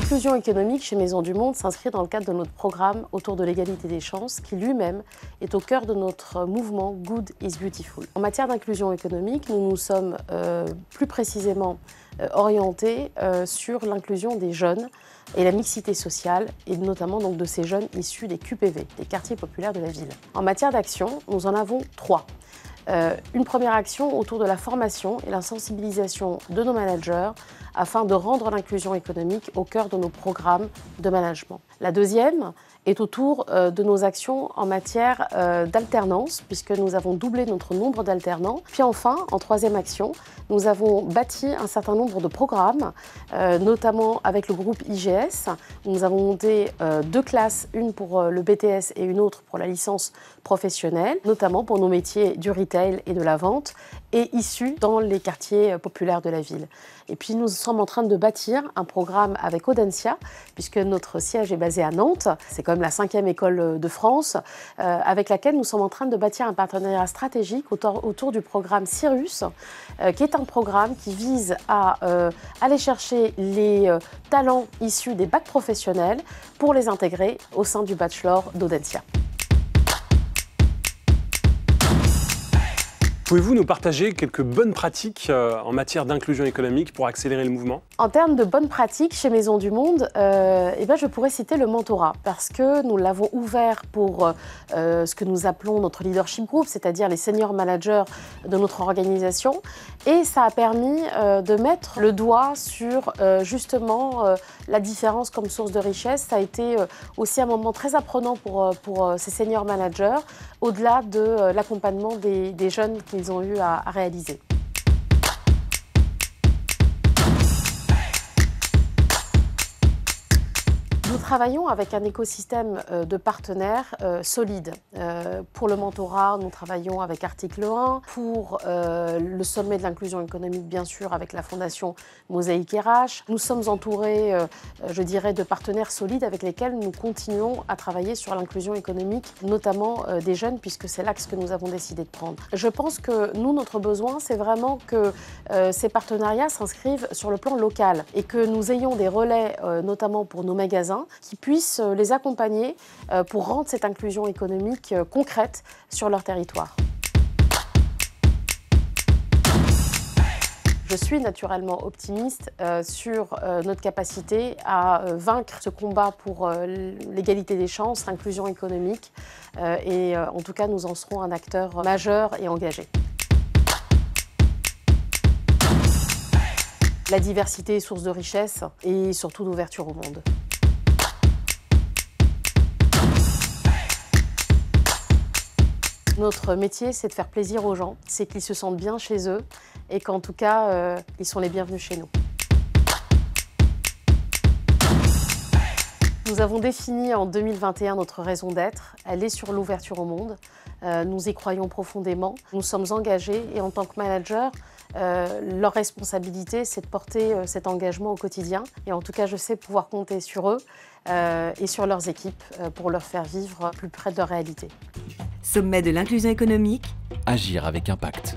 L'inclusion économique chez Maisons du Monde s'inscrit dans le cadre de notre programme autour de l'égalité des chances, qui lui-même est au cœur de notre mouvement Good is Beautiful. En matière d'inclusion économique, nous nous sommes plus précisément orientés sur l'inclusion des jeunes et la mixité sociale, et notamment donc de ces jeunes issus des QPV, des quartiers populaires de la ville. En matière d'action, nous en avons 3. Une première action autour de la formation et la sensibilisation de nos managers afin de rendre l'inclusion économique au cœur de nos programmes de management. La deuxième est autour de nos actions en matière d'alternance, puisque nous avons doublé notre nombre d'alternants. Puis enfin, en troisième action, nous avons bâti un certain nombre de programmes, notamment avec le groupe IGS. Nous avons monté 2 classes, une pour le BTS et une autre pour la licence professionnelle, notamment pour nos métiers du retail et de la vente, et issus dans les quartiers populaires de la ville. Et puis nous sommes en train de bâtir un programme avec Audencia, puisque notre siège est basé à Nantes. C'est quand même la 5e école de France, avec laquelle nous sommes en train de bâtir un partenariat stratégique autour du programme Cyrus, qui est un programme qui vise à aller chercher les talents issus des bacs professionnels pour les intégrer au sein du bachelor d'Audencia. Pouvez-vous nous partager quelques bonnes pratiques en matière d'inclusion économique pour accélérer le mouvement? En termes de bonnes pratiques chez Maisons du Monde, je pourrais citer le mentorat, parce que nous l'avons ouvert pour ce que nous appelons notre leadership group, c'est-à-dire les senior managers de notre organisation, et ça a permis de mettre le doigt sur justement la différence comme source de richesse. Ça a été aussi un moment très apprenant pour ces senior managers, au-delà de l'accompagnement des jeunes qu'ils ont eu à réaliser. Nous travaillons avec un écosystème de partenaires solides. Pour le mentorat, nous travaillons avec Article 1. Pour le sommet de l'inclusion économique, bien sûr, avec la fondation Mosaïque RH. Nous sommes entourés, je dirais, de partenaires solides avec lesquels nous continuons à travailler sur l'inclusion économique, notamment des jeunes, puisque c'est l'axe que nous avons décidé de prendre. Je pense que nous, notre besoin, c'est vraiment que ces partenariats s'inscrivent sur le plan local et que nous ayons des relais, notamment pour nos magasins, qui puissent les accompagner pour rendre cette inclusion économique concrète sur leur territoire. Je suis naturellement optimiste sur notre capacité à vaincre ce combat pour l'égalité des chances, l'inclusion économique, et en tout cas nous en serons un acteur majeur et engagé. La diversité est source de richesse et surtout d'ouverture au monde. Notre métier, c'est de faire plaisir aux gens, c'est qu'ils se sentent bien chez eux et qu'en tout cas, ils sont les bienvenus chez nous. Nous avons défini en 2021 notre raison d'être. Elle est sur l'ouverture au monde. Nous y croyons profondément. Nous sommes engagés et en tant que manager, leur responsabilité, c'est de porter cet engagement au quotidien. Et en tout cas, je sais pouvoir compter sur eux et sur leurs équipes pour leur faire vivre plus près de leur réalité. Sommet de l'inclusion économique. Agir avec impact.